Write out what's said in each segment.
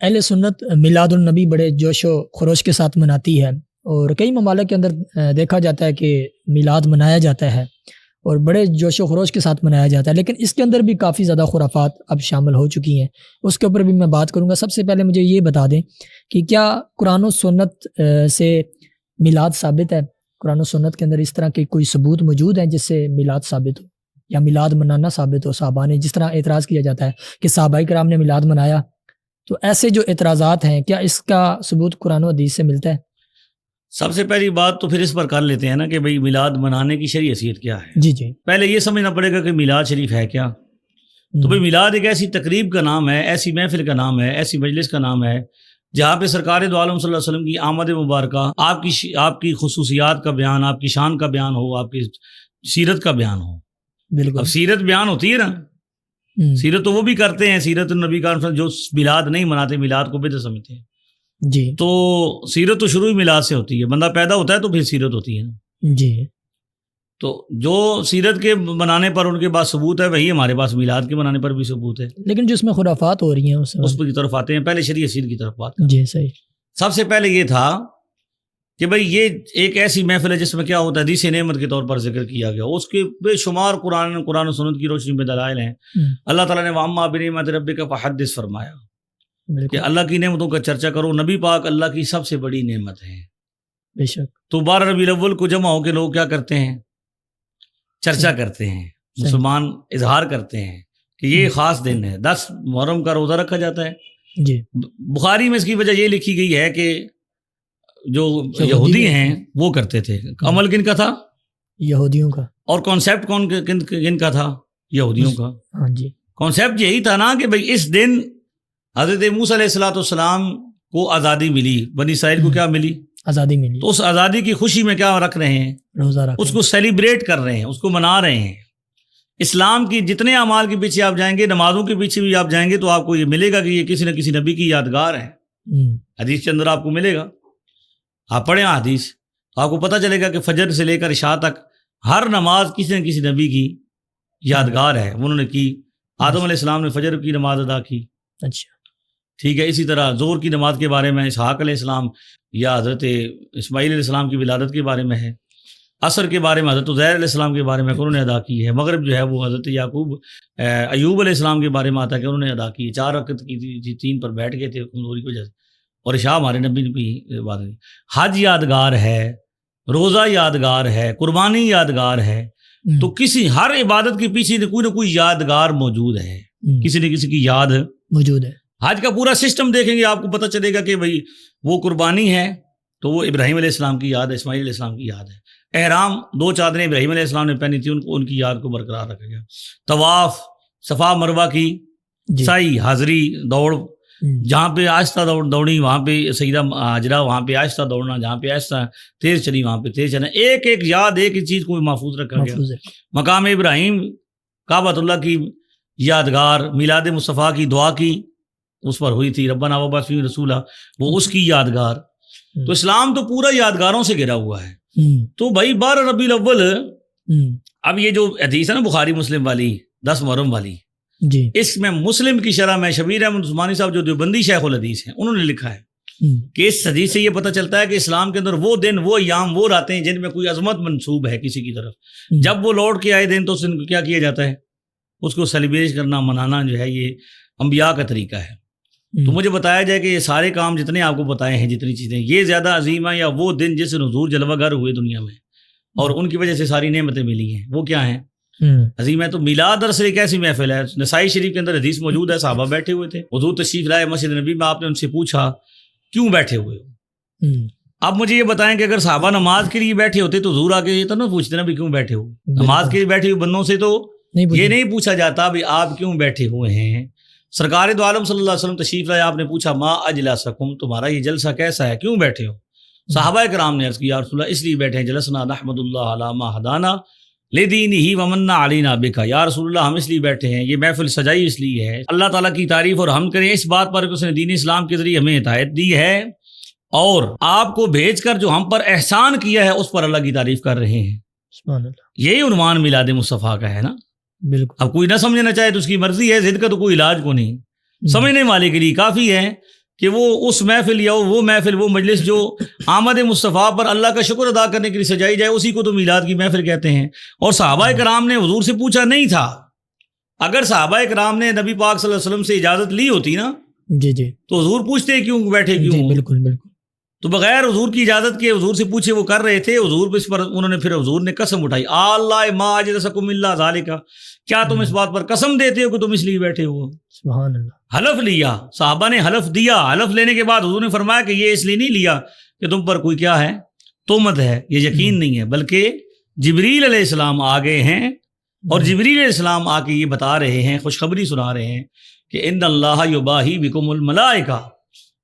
اہل سنت میلاد النبی بڑے جوش و خروش کے ساتھ مناتی ہے، اور کئی ممالک کے اندر دیکھا جاتا ہے کہ میلاد منایا جاتا ہے اور بڑے جوش و خروش کے ساتھ منایا جاتا ہے، لیکن اس کے اندر بھی کافی زیادہ خرافات اب شامل ہو چکی ہیں، اس کے اوپر بھی میں بات کروں گا۔ سب سے پہلے مجھے یہ بتا دیں کہ کیا قرآن و سنت سے میلاد ثابت ہے؟ قرآن و سنت کے اندر اس طرح کے کوئی ثبوت موجود ہیں جس سے میلاد ثابت ہو یا میلاد منانا ثابت ہو؟ صحابہ نے جس طرح اعتراض کیا جاتا ہے کہ صحابہ کرام نے میلاد منایا، تو ایسے جو اعتراضات ہیں کیا اس کا ثبوت قرآن و حدیث سے ملتا ہے؟ سب سے پہلی بات تو پھر اس پر کر لیتے ہیں نا کہ بھئی میلاد منانے کی شرعی حیثیت کیا ہے۔ جی جی، پہلے یہ سمجھنا پڑے گا کہ میلاد شریف ہے کیا۔ تو بھئی میلاد ایک ایسی تقریب کا نام ہے، ایسی محفل کا نام ہے، ایسی مجلس کا نام ہے جہاں پہ سرکار دو عالم صلی اللہ علیہ وسلم کی آمد مبارکہ، آپ کی خصوصیات کا بیان، آپ کی شان کا بیان ہو، آپ کی سیرت کا بیان ہو۔ بالکل، اب سیرت بیان ہوتی ہے نا، سیرت تو وہ بھی کرتے ہیں، سیرت النبی کا جو میلاد نہیں مناتے، میلاد کو بدعت سمجھتے ہیں۔ جی، تو سیرت تو شروع ہی میلاد سے ہوتی ہے، بندہ پیدا ہوتا ہے تو پھر سیرت ہوتی ہے نا۔ جی، تو جو سیرت کے بنانے پر ان کے پاس ثبوت ہے، وہی ہمارے پاس میلاد کے بنانے پر بھی ثبوت ہے۔ لیکن جو اس میں خرافات ہو رہی ہیں اس کی طرف آتے ہیں، پہلے شرعی حیثیت کی طرف بات کریں۔ جی صحیح۔ سب سے پہلے یہ تھا کہ بھئی یہ ایک ایسی محفل ہے جس میں کیا ہوتا ہے، حدیث نعمت کے طور پر ذکر کیا گیا، اس کے بے شمار قرآن و سنت کی روشنی میں دلائل ہیں۔ اللہ تعالیٰ نے وَأَمَّا بِنِعْمَتِ رَبِّكَ فَحَدِّثْ فرمایا کہ اللہ کی نعمتوں کا چرچا کرو۔ نبی پاک اللہ کی سب سے بڑی نعمت ہے، بے شک۔ تو 12 ربیع الاول کو جمع ہو کے لوگ کیا کرتے ہیں؟ چرچا کرتے ہیں، مسلمان اظہار کرتے ہیں کہ یہ خاص دن ہے۔ 10 محرم کا روزہ رکھا جاتا ہے۔ جی، بخاری میں اس کی وجہ یہ لکھی گئی ہے کہ جو یہودی ہیں وہ کرتے تھے۔ عمل کن کا تھا؟ یہودیوں کا۔ اور کانسیپٹ کن کا تھا؟ یہودیوں کا۔ ہاں جی، کانسیپٹ یہی تھا نا کہ بھئی اس دن حضرت موسیٰ علیہ السلام کو آزادی ملی، بنی اسرائیل کو کیا ملی؟ آزادی ملی۔ تو اس آزادی کی خوشی میں کیا رکھ رہے ہیں؟ روزہ رکھ، اس کو سیلیبریٹ کر رہے ہیں، اس کو منا رہے ہیں۔ اسلام کی جتنے اعمال کے پیچھے آپ جائیں گے، نمازوں کے پیچھے بھی آپ جائیں گے تو آپ کو یہ ملے گا کہ یہ کسی نہ کسی نبی کی یادگار ہے۔ حدیث کے اندر آپ کو ملے گا، آپ پڑھیں حدیث تو آپ کو پتہ چلے گا کہ فجر سے لے کر عشاء تک ہر نماز کسی نہ کسی نبی کی یادگار ہے، انہوں نے کی۔ آدم علیہ السلام نے فجر کی نماز ادا کی، اچھا ٹھیک ہے۔ اسی طرح ظہر کی نماز کے بارے میں اسحاق علیہ السلام یا حضرت اسماعیل علیہ السلام کی ولادت کے بارے میں ہے۔ عصر کے بارے میں حضرت عزیر علیہ السلام کے بارے میں انہوں نے ادا کی ہے۔ مغرب جو ہے وہ حضرت ایوب علیہ السلام کے بارے میں آتا ہے کہ انہوں نے ادا کی ہے۔ 4 رکعت کی تھی، 3 پر بیٹھ گئے تھے کمزوری کی وجہ سے، اور عشاء ہمارے نبی نے بھی بات کی۔ حج یادگار ہے، روزہ یادگار ہے، قربانی یادگار ہے۔ تو کسی ہر عبادت کے پیچھے کوئی نہ کوئی یادگار موجود ہے، کسی نہ کسی کی یاد موجود ہے۔ حج کا پورا سسٹم دیکھیں گے آپ کو پتہ چلے گا کہ بھئی وہ قربانی ہے تو وہ ابراہیم علیہ السلام کی یاد ہے، اسماعیل علیہ السلام کی یاد ہے۔ احرام 2 چادریں ابراہیم علیہ السلام نے پہنی تھی، ان کی یاد کو برقرار رکھا گیا۔ طواف، صفا مروہ کی سعی، حاضری، دوڑ، جہاں پہ آہستہ دوڑی وہاں پہ سیدہ ہاجرہ، وہاں پہ آہستہ دوڑنا، جہاں پہ آہستہ تیز چلی وہاں پہ تیز چلنا، ایک ایک یاد، ایک ایک چیز کو محفوظ رکھا گیا۔ مقام ابراہیم، کعبۃ اللہ کی یادگار، میلاد مصطفیٰ کی دعا کی اس پر ہوئی تھی، ربنا وابعث فیہم رسولا، وہ اس کی یادگار۔ تو اسلام تو پورا یادگاروں سے گھرا ہوا ہے۔ تو بھائی 12 ربیع الاول، اب یہ جو حدیث ہے نا بخاری مسلم والی 10 محرم والی، جی، اس میں مسلم کی شرح میں شبیر احمد عثمانی صاحب جو دیوبندی شیخ الحدیث ہیں انہوں نے لکھا ہے کہ اس حدیث سے یہ پتہ چلتا ہے کہ اسلام کے اندر وہ دن، وہ ایام، وہ راتیں جن میں کوئی عظمت منسوب ہے کسی کی طرف، جب وہ لوٹ کے آئے دن تو اس دن کو کیا کیا جاتا ہے؟ اس کو سیلیبریٹ کرنا، منانا جو ہے یہ انبیاء کا طریقہ ہے۔ تو مجھے بتایا جائے کہ یہ سارے کام جتنے آپ کو بتائے ہیں، جتنی چیزیں، یہ زیادہ عظیم ہیں یا وہ دن جس دن حضور جلوہ گر ہوئے دنیا میں اور ان کی وجہ سے ساری نعمتیں ملی ہیں، وہ کیا ہیں؟ عظیم ہے۔ تو میلاد دراصل ایک ایسی محفل ہے، نسائی شریف کے اندر حدیث موجود ہے، صحابہ بیٹھے ہوئے تھے، حضور تشریف لائے مسجد نبی میں، آپ نے ان سے پوچھا کیوں بیٹھے ہوئے ہو؟ اب مجھے یہ بتائیں کہ اگر صحابہ نماز کے لیے بیٹھے ہوتے تو حضور آگے یہ تو نہ پوچھتے نا بھی کیوں بیٹھے ہو؟ نماز کے لیے بیٹھے ہوئے بندوں سے تو یہ نہیں پوچھا جاتا بھی آپ کیوں بیٹھے ہوئے ہیں۔ سرکار دو عالم صلی اللہ علیہ وسلم تشریف لائے، آپ نے پوچھا ما اجلسکم، تمہارا یہ جلسہ کیسا ہے، کیوں بیٹھے ہو؟ صحابہ کرام نے عرض کی یا رسول اللہ اس لیے بیٹھے ہیں، جلسنا نحمد اللہ علی ما ہدانا لدینہ ومن علینا بک، یا رسول اللہ ہم اس لیے بیٹھے ہیں، یہ محفل سجائی اس لیے ہے اللہ تعالیٰ کی تعریف اور حمد کریں اس بات پر کہ اس نے دین اسلام کے ذریعے ہمیں ہدایت دی ہے اور آپ کو بھیج کر جو ہم پر احسان کیا ہے اس پر اللہ کی تعریف کر رہے ہیں۔ سبحان اللہ، یہی عنوان میلاد مصطفیٰ کا ہے نا۔ بالکل، اب کوئی نہ سمجھنا چاہے تو اس کی مرضی ہے، ضد کا تو کوئی علاج کو نہیں، سمجھنے والے کے لیے کافی ہے کہ وہ اس محفل یا وہ محفل وہ مجلس جو آمد مصطفیٰ پر اللہ کا شکر ادا کرنے کے لیے سجائی جائے اسی کو تو میلاد کی محفل کہتے ہیں. اور صحابہ کرام نے حضور سے پوچھا نہیں تھا. اگر صحابہ کرام نے نبی پاک صلی اللہ علیہ وسلم سے اجازت لی ہوتی نا جی جی تو حضور پوچھتے کیوں بیٹھے کیوں؟ جی بالکل بالکل. تو بغیر حضور کی اجازت کے حضور سے پوچھے وہ کر رہے تھے. حضور اس پر انہوں نے پھر حضور نے قسم اٹھائی اللہ ما اجلسکم الا ذالک، کیا تم اس بات پر قسم دیتے ہو کہ تم اس لیے بیٹھے ہو؟ سبحان اللہ. حلف لیا، صحابہ نے حلف دیا. حلف لینے کے بعد حضور نے فرمایا کہ یہ اس لیے نہیں لیا کہ تم پر کوئی کیا ہے تہمت ہے، یہ یقین نہیں ہے، بلکہ جبریل علیہ السلام آ گئے ہیں اور جبریل علیہ السلام آ کے یہ بتا رہے ہیں، خوشخبری سنا رہے ہیں کہ ان اللہ یباہی بکم الملائکہ،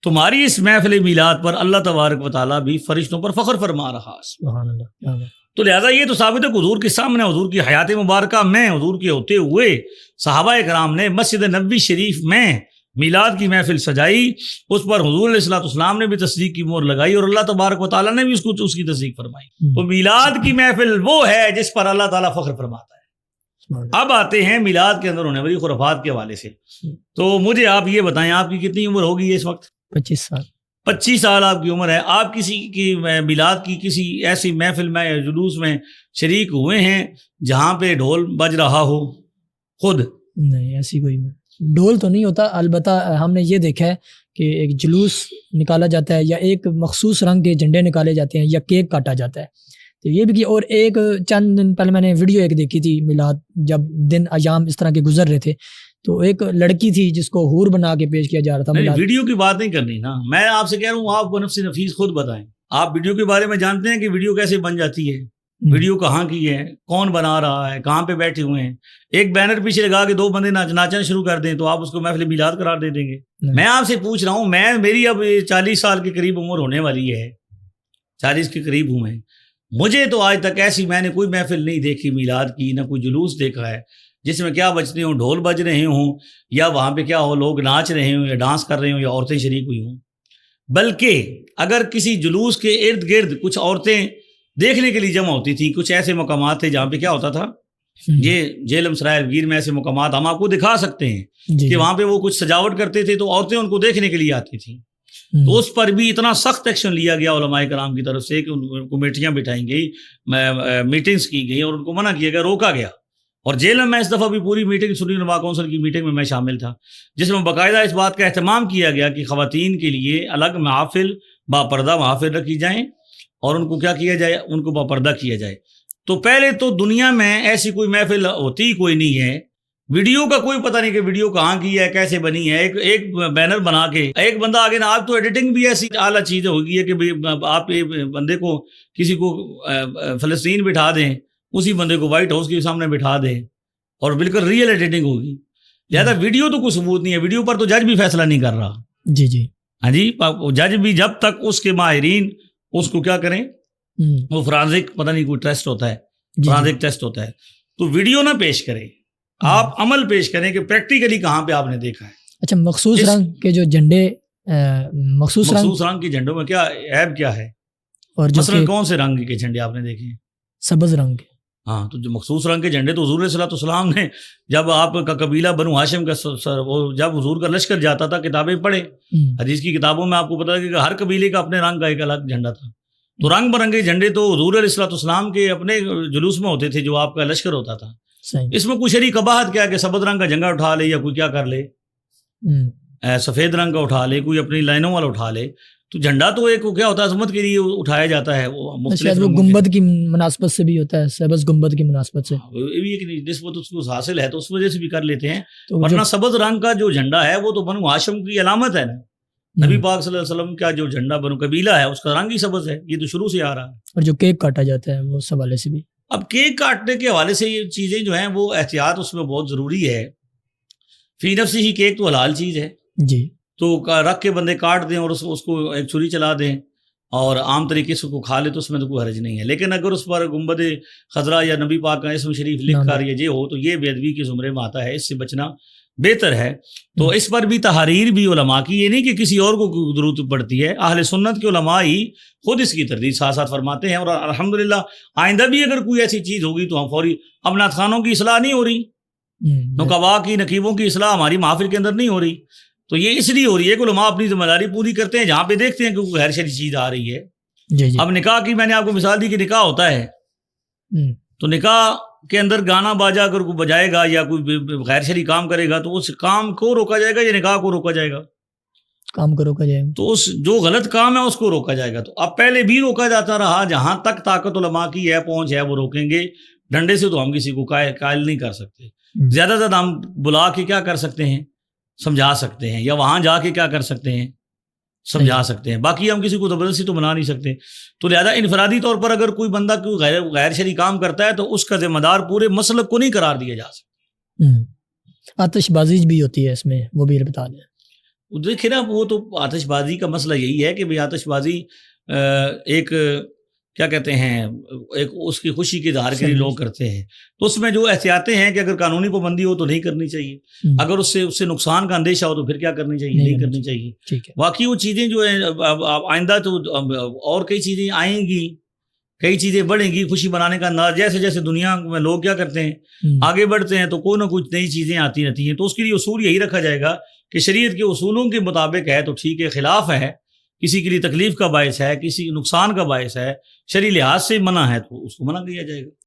تمہاری اس محفل میلاد پر اللہ تبارک و تعالیٰ بھی فرشتوں پر فخر فرما رہا ہے. سبحان اللہ. تو لہٰذا یہ تو ثابت ہے کہ حضور کے سامنے حضور کی حیات مبارکہ میں حضور کے ہوتے ہوئے صحابہ کرام نے مسجد نبوی شریف میں میلاد کی محفل سجائی، اس پر حضور علیہ الصلوۃ والسلام نے بھی تصدیق کی مہر لگائی اور اللہ تبارک و تعالیٰ نے بھی اس کی تصدیق فرمائی. تو میلاد کی محفل وہ ہے جس پر اللہ تعالیٰ فخر فرماتا ہے. اب آتے ہیں میلاد کے اندر ہونے والی خرافات کے حوالے سے. تو مجھے آپ یہ بتائیں آپ کی کتنی عمر ہوگی اس وقت؟ 25 سال. 25 سال آپ کی عمر ہے. آپ کسی کی میلاد کی کسی ایسی محفل میں جلوس میں شریک ہوئے ہیں جہاں پہ ڈھول بج رہا ہو خود؟ نہیں، ایسی کوئی ڈھول تو نہیں ہوتا. البتہ ہم نے یہ دیکھا ہے کہ ایک جلوس نکالا جاتا ہے یا ایک مخصوص رنگ کے جھنڈے نکالے جاتے ہیں یا کیک کاٹا جاتا ہے. تو یہ بھی کہ اور ایک چند دن پہلے میں نے ویڈیو ایک دیکھی تھی میلاد، جب دن ایام اس طرح کے گزر رہے تھے تو ایک لڑکی تھی جس کو حور بنا کے پیش کیا جا رہا تھا. ویڈیو کی بات نہیں کرنی نا، میں آپ سے کہہ رہا ہوں آپ کو نفس نفیس خود بتائیں. آپ ویڈیو کے بارے میں جانتے ہیں کہ ویڈیو کیسے بن جاتی ہے؟ ویڈیو کہاں کی ہے، کون بنا رہا ہے، کہاں پہ بیٹھے ہوئے ہیں؟ ایک بینر پیچھے لگا کے 2 بندے ناچنا شروع کر دیں تو آپ اس کو محفل میلاد قرار دے دیں گے؟ میں آپ سے پوچھ رہا ہوں، میری اب 40 سال کے قریب عمر ہونے والی ہے، 40 کے قریب ہوں میں. مجھے تو آج تک ایسی میں نے کوئی محفل نہیں دیکھی میلاد کی، نہ کوئی جلوس دیکھا ہے جس میں کیا بجتے ہوں، ڈھول بج رہے ہوں یا وہاں پہ کیا ہو لوگ ناچ رہے ہوں یا ڈانس کر رہے ہوں یا عورتیں شریک ہوئی ہوں. بلکہ اگر کسی جلوس کے ارد گرد کچھ عورتیں دیکھنے کے لیے جمع ہوتی تھیں، کچھ ایسے مقامات تھے جہاں پہ کیا ہوتا تھا، یہ جہلم سرائے گیر میں ایسے مقامات ہم آپ کو دکھا سکتے ہیں کہ وہاں پہ وہ کچھ سجاوٹ کرتے تھے تو عورتیں ان کو دیکھنے کے لیے آتی تھیں. تو اس پر بھی اتنا سخت ایکشن لیا گیا علماء کرام کی طرف سے کہ ان کمیٹیاں بٹھائی گئی، میٹنگز کی گئی اور ان کو منع کیا گیا، روکا گیا. اور جیل میں اس دفعہ بھی پوری میٹنگ سنی علماء کونسل کی میٹنگ میں شامل تھا جس میں باقاعدہ اس بات کا اہتمام کیا گیا کہ خواتین کے لیے الگ محافل باپردہ محافل رکھی جائیں اور ان کو کیا کیا جائے، ان کو باپردہ کیا جائے. تو پہلے تو دنیا میں ایسی کوئی محفل ہوتی کوئی نہیں ہے. ویڈیو کا کوئی پتہ نہیں کہ ویڈیو کہاں کی ہے، کیسے بنی ہے. ایک بینر بنا کے ایک بندہ آگے نا، آپ تو ایڈیٹنگ بھی ایسی اعلیٰ چیز ہوگی ہے کہ آپ بندے کو کسی کو فلسطین بٹھا دیں، اسی بندے کو وائٹ ہاؤس کے سامنے بٹھا دیں اور بالکل ریئل ایڈیٹنگ ہوگی. لہٰذا ویڈیو تو کوئی ثبوت نہیں ہے، ویڈیو پر تو جج بھی فیصلہ نہیں کر رہا. جی جی ہاں جی، جج بھی جب تک اس کے ماہرین اس کو کیا کریں، وہ فرانزک پتہ نہیں کوئی ٹیسٹ ہوتا ہے، فرانزک ٹیسٹ ہوتا ہے، تو ویڈیو نہ پیش کریں، آپ عمل پیش کریں کہ پریکٹیکلی کہاں پہ آپ نے دیکھا ہے. اچھا، مخصوص رنگ کے جو جھنڈے، مخصوص رنگ کے جھنڈوں میں کیا عیب کیا ہے؟ اور مثلاً کون سے رنگ کے جھنڈے آپ نے دیکھے ہیں؟ سبز رنگ کے. ہاں، تو جو مخصوص رنگ کے جھنڈے تو حضور علیہ الصلوۃ والسلام نے جب آپ کا قبیلہ بنو ہاشم کا وہ جب حضور کا لشکر جاتا تھا کتابیں پڑھے، حدیث کی کتابوں میں آپ کو پتا ہے کہ ہر قبیلے کا اپنے رنگ کا ایک الگ جھنڈا تھا. تو رنگ برنگے جھنڈے تو حضور علیہ الصلوۃ والسلام کے اپنے جلوس میں ہوتے تھے جو آپ کا لشکر ہوتا تھا. اس میں کوئی شرعی قباحت کیا کہ سبز رنگ کا جھنڈا اٹھا لے یا کوئی کیا کر لے، سفید رنگ کا اٹھا لے، کوئی اپنی لائنوں والا اٹھا لے. تو جھنڈا تو ایک کیا ہوتا ہے عظمت کے لیے اٹھایا جاتا ہے، وہ شاید وہ گنبد کی مناسبت سے بھی ہوتا ہے، سبز گنبد کی مناسبت سے ایک نسبت اس کو حاصل ہے تو اس وجہ سے بھی کر لیتے ہیں. ورنہ سبز رنگ کا جو جھنڈا ہے وہ تو بنو ہاشم کی علامت ہے نا. نبی پاک صلی اللہ علیہ وسلم کا جو جھنڈا بنو قبیلہ ہے اس کا رنگ ہی سبز ہے، یہ تو شروع سے آ رہا ہے. اور جو کیک کاٹا جاتا ہے وہ اس حوالے سے بھی، اب کیک کاٹنے کے حوالے سے یہ چیزیں جو ہیں وہ احتیاط اس میں بہت ضروری ہے. فی نفسی ہی کیک تو حلال چیز ہے جی، تو رکھ کے بندے کاٹ دیں اور اس کو ایک چھری چلا دیں اور عام طریقے سے کو کھا لے تو اس میں تو کوئی حرج نہیں ہے. لیکن اگر اس پر گنبد خضرا یا نبی پاک کا اسم شریف لکھ کر یہ ہو تو یہ بے ادبی کے زمرے میں آتا ہے، اس سے بچنا بہتر ہے. تو اس پر بھی تحریر بھی علماء کی، یہ نہیں کہ کسی اور کو ضرورت پڑتی ہے، اہل سنت کے علماء ہی خود اس کی تردید ساتھ ساتھ فرماتے ہیں. اور الحمدللہ آئندہ بھی اگر کوئی ایسی چیز ہوگی تو ہم فوری، اب نعت خوانوں کی اصلاح نہیں ہو رہی، نقبا کی نقیبوں کی اصلاح ہماری محافل کے اندر نہیں ہو رہی، تو یہ اس لیے ہو رہی ہے کہ علماء اپنی ذمہ داری پوری کرتے ہیں جہاں پہ دیکھتے ہیں کہ کوئی غیر شرعی چیز آ رہی ہے. جی جی. اب نکاح کی میں نے آپ کو مثال دی کہ نکاح ہوتا ہے تو نکاح کے اندر گانا باجا اگر کوئی بجائے گا یا کوئی غیر شرعی کام کرے گا تو اس کام کو روکا جائے گا یا نکاح کو روکا جائے گا؟ کام کو روکا جائے گا. تو اس جو غلط کام ہے اس کو روکا جائے گا. تو اب پہلے بھی روکا جاتا رہا, جہاں تک طاقت علماء کی ہے, پہنچ ہے, وہ روکیں گے. ڈنڈے سے تو ہم کسی کو قائل نہیں کر سکتے. زیادہ سے زیادہ ہم بلا کے کیا کر سکتے ہیں, سمجھا سکتے ہیں, یا وہاں جا کے کیا کر سکتے ہیں, سمجھا سکتے ہیں. باقی ہم کسی کو زبردستی تو بنا نہیں سکتے. تو لہذا انفرادی طور پر اگر کوئی بندہ کوئی غیر شرعی کام کرتا ہے تو اس کا ذمہ دار پورے مسلک کو نہیں قرار دیا جا سکتا. آتش بازی بھی ہوتی ہے اس میں, وہ بھی بتا دیں. دیکھیں نا, وہ تو آتش بازی کا مسئلہ یہی ہے کہ بھئی آتش بازی ایک کیا کہتے ہیں, ایک اس کی خوشی کے اظہار کے لیے لوگ کرتے ہیں. تو اس میں جو احتیاطیں ہیں کہ اگر قانونی پابندی ہو تو نہیں کرنی چاہیے, اگر اس سے نقصان کا اندیشہ ہو تو پھر کیا کرنی چاہیے, نہیں کرنی چاہیے. باقی وہ چیزیں جو ہیں آئندہ تو اور کئی چیزیں آئیں گی, کئی چیزیں بڑھیں گی. خوشی منانے کا انداز جیسے جیسے دنیا میں لوگ کیا کرتے ہیں آگے بڑھتے ہیں تو کوئی نہ کچھ نئی چیزیں آتی رہتی ہیں. تو اس کے لیے اصول یہی رکھا جائے گا کہ شریعت کے اصولوں کے مطابق ہے تو ٹھیک ہے, خلاف ہے, کسی کے لیے تکلیف کا باعث ہے, کسی نقصان کا باعث ہے, شرعی لحاظ سے منع ہے تو اس کو منع کیا جائے گا.